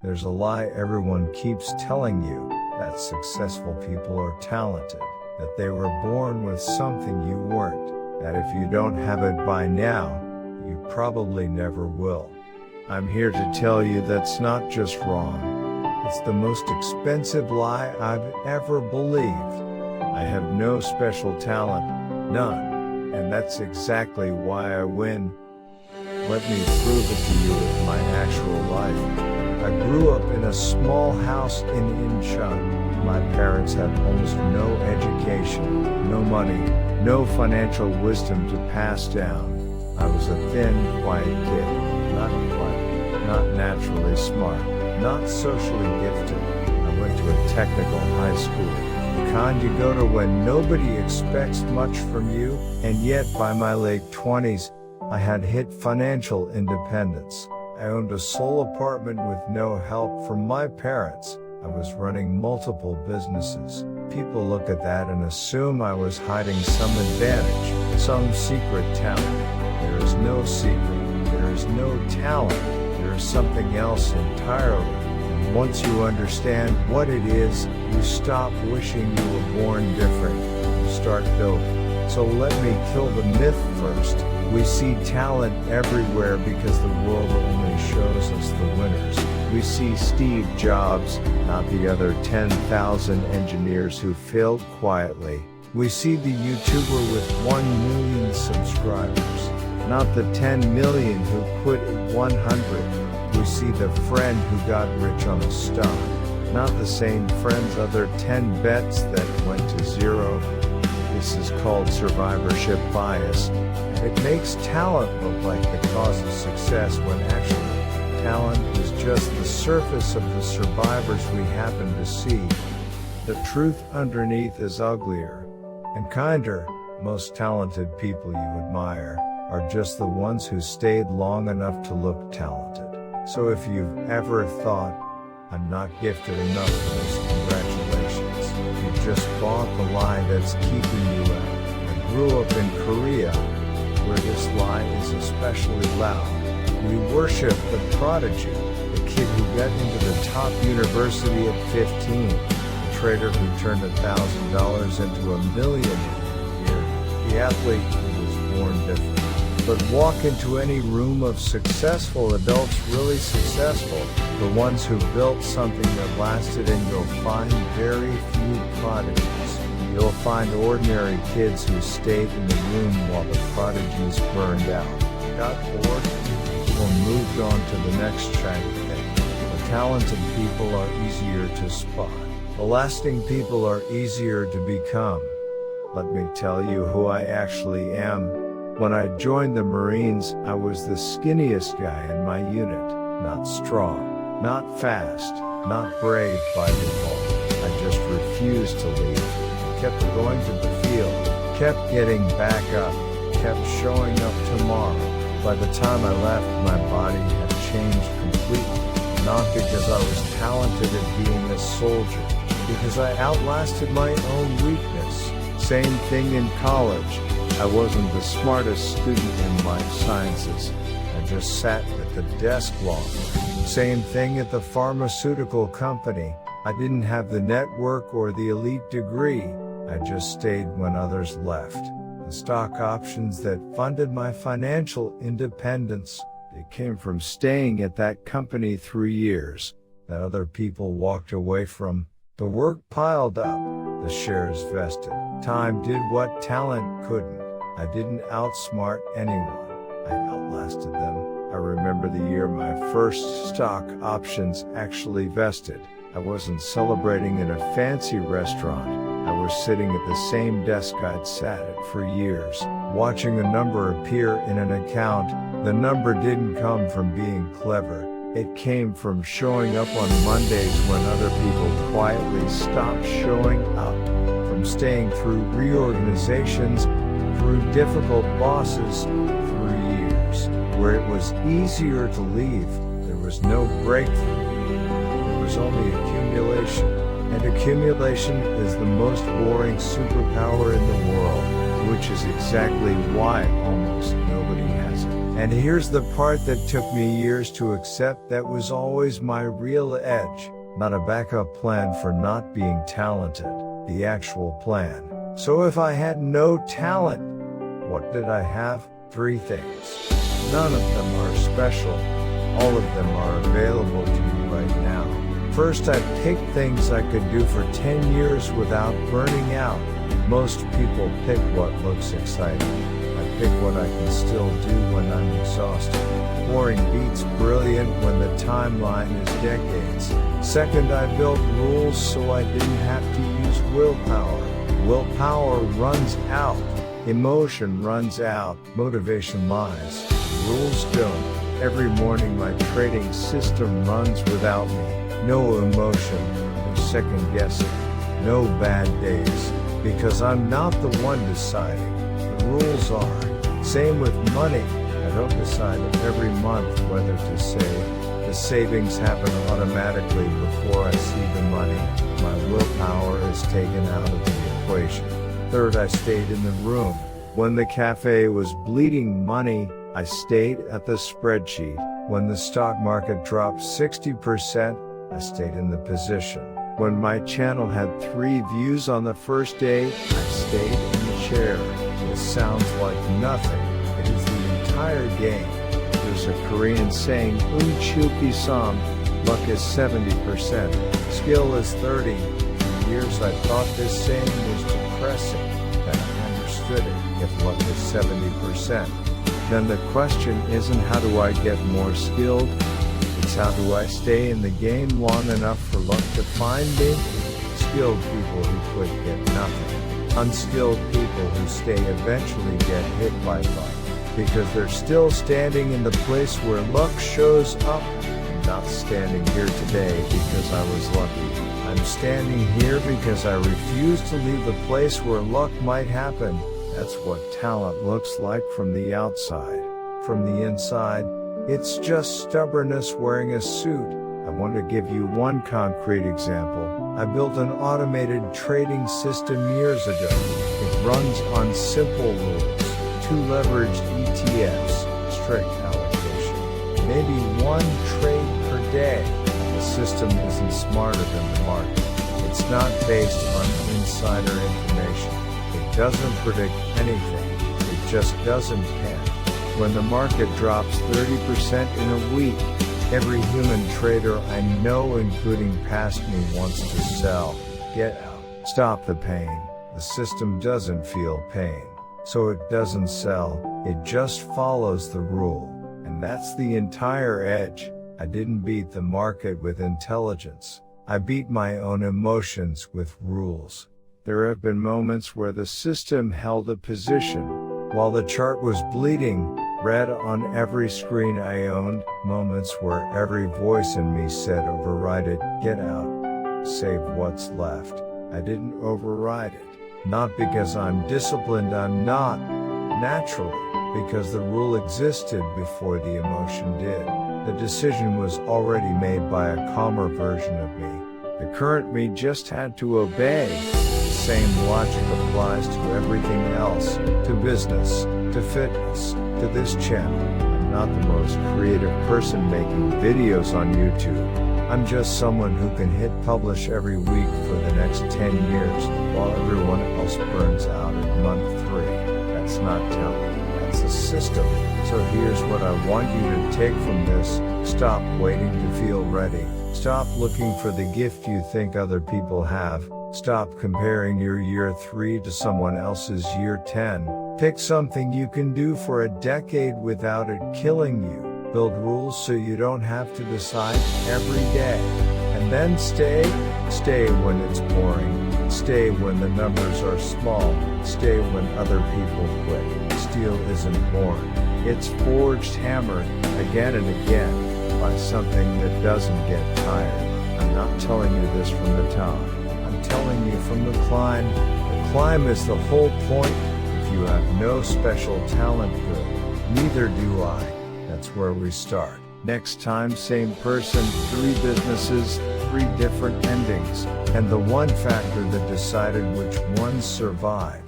There's a lie everyone keeps telling you, that successful people are talented, that they were born with something you weren't, that if you don't have it by now, you probably never will. I'm here to tell you that's not just wrong. It's the most expensive lie I've ever believed. I have no special talent, none, and that's exactly why I win. Let me prove it to you with my actual life. I grew up in a small house in Incheon. My parents had almost no education, no money, no financial wisdom to pass down. I was a thin, quiet kid, not clever, not naturally smart, not socially gifted. I went to a technical high school, the kind you go to when nobody expects much from you, and yet by my late 20s, I had hit financial independence. I owned a sole apartment with no help from my parents. I was running multiple businesses. People look at that and assume I was hiding some advantage, some secret talent. There is no secret, there is no talent, there is something else entirely. And once you understand what it is, you stop wishing you were born different, you start building. So let me kill the myth first. We see talent everywhere because the world only shows us the winners. We see Steve Jobs, not the other 10,000 engineers who failed quietly. We see the YouTuber with 1 million subscribers, not the 10 million who quit at 100. We see the friend who got rich on a stock, not the same friend's other 10 bets that went to zero. This is called survivorship bias. It makes talent look like the cause of success when actually, talent is just the surface of the survivors we happen to see. The truth underneath is uglier and kinder. Most talented people you admire are just the ones who stayed long enough to look talented. So if you've ever thought, I'm not gifted enough for this, congratulations. You just bought the lie that's keeping you out. I grew up in Korea, where this lie is especially loud. We worship the prodigy, the kid who got into the top university at 15, the trader who turned $1,000 into $1 million a year, the athlete who was born different. But walk into any room of successful adults, really successful, the ones who built something that lasted, and you'll find very few prodigies. You'll find ordinary kids who stayed in the room while the prodigies burned out, got bored, or moved on to the next shiny thing. The talented people are easier to spot. The lasting people are easier to become. Let me tell you who I actually am. When I joined the Marines, I was the skinniest guy in my unit. Not strong, not fast, not brave by default. I just refused to leave. Kept going to the field, kept getting back up, kept showing up tomorrow. By the time I left, my body had changed completely. Not because I was talented at being a soldier, because I outlasted my own weakness. Same thing in college. I wasn't the smartest student in life sciences. I just sat at the desk longer. Same thing at the pharmaceutical company. I didn't have the network or the elite degree. I just stayed when others left. The stock options that funded my financial independence, they came from staying at that company 3 years that other people walked away from. The work piled up, the shares vested. Time did what talent couldn't. I didn't outsmart anyone. I outlasted them. I remember the year my first stock options actually vested. I wasn't celebrating in a fancy restaurant. I was sitting at the same desk I'd sat at for years, watching a number appear in an account. The number didn't come from being clever. It came from showing up on Mondays when other people quietly stopped showing up, from staying through reorganizations, through difficult bosses, through years where it was easier to leave. There was no breakthrough. There was only accumulation. And accumulation is the most boring superpower in the world, which is exactly why almost nobody has it. And here's the part that took me years to accept, that was always my real edge. Not a backup plan for not being talented, the actual plan. So if I had no talent, what did I have? 3 things. None of them are special. All of them are available to you right now. First, I picked things I could do for 10 years without burning out. Most people pick what looks exciting. I pick what I can still do when I'm exhausted. Boring beats brilliant when the timeline is decades. Second, I built rules so I didn't have to use willpower. Willpower runs out. Emotion runs out. Motivation lies. Rules don't. Every morning my trading system runs without me. No emotion, no second guessing, no bad days. Because I'm not the one deciding. The rules are. Same with money. I don't decide every month whether to save. The savings happen automatically before I see the money. My willpower is taken out of the equation. Third, I stayed in the room. When the cafe was bleeding money, I stayed at the spreadsheet. When the stock market dropped 60%, I stayed in the position. When my channel had 3 views on the first day, I stayed in the chair. It sounds like nothing. It is the entire game. There's a Korean saying, Unchilki-sam, luck is 70%, skill is 30. For years I thought this saying was depressing. Then I understood it. If luck is 70%, then the question isn't how do I get more skilled? It's how do I stay in the game long enough for luck to find me? Skilled people who quit get nothing. Unskilled people who stay eventually get hit by luck. Because they're still standing in the place where luck shows up. I'm not standing here today because I was lucky. I'm standing here because I refuse to leave the place where luck might happen. That's what talent looks like from the outside. From the inside, it's just stubbornness wearing a suit. I want to give you one concrete example. I built an automated trading system years ago. It runs on simple rules. 2 leveraged ETFs, strict allocation, maybe 1 trade per day. The system isn't smarter than the market. It's not based on insider information. It doesn't predict anything. It just doesn't panic. When the market drops 30% in a week, every human trader I know, including past me, wants to sell. Get out. Stop the pain. The system doesn't feel pain. So it doesn't sell, it just follows the rule. And that's the entire edge. I didn't beat the market with intelligence. I beat my own emotions with rules. There have been moments where the system held a position, while the chart was bleeding red on every screen I owned. Moments where every voice in me said override it, get out, save what's left. I didn't override it. Not because I'm disciplined, I'm not. Naturally, because the rule existed before the emotion did. The decision was already made by a calmer version of me. The current me just had to obey. The same logic applies to everything else, to business, to fitness, to this channel. I'm not the most creative person making videos on YouTube. I'm just someone who can hit publish every week for the next 10 years, while everyone else burns out at month 3. That's not talent, that's a system. So here's what I want you to take from this. Stop waiting to feel ready. Stop looking for the gift you think other people have. Stop comparing your year 3 to someone else's year 10. Pick something you can do for a decade without it killing you. Build rules so you don't have to decide every day. And then stay when it's boring. Stay when the numbers are small. Stay when other people quit. Steel isn't born. It's forged, hammered, again and again, by something that doesn't get tired. I'm not telling you this from the top. I'm telling you from the climb. The climb is the whole point. If you have no special talent, good. Neither do I. That's where we start. Next time, same person, 3 businesses, 3 different endings, and the one factor that decided which ones survive.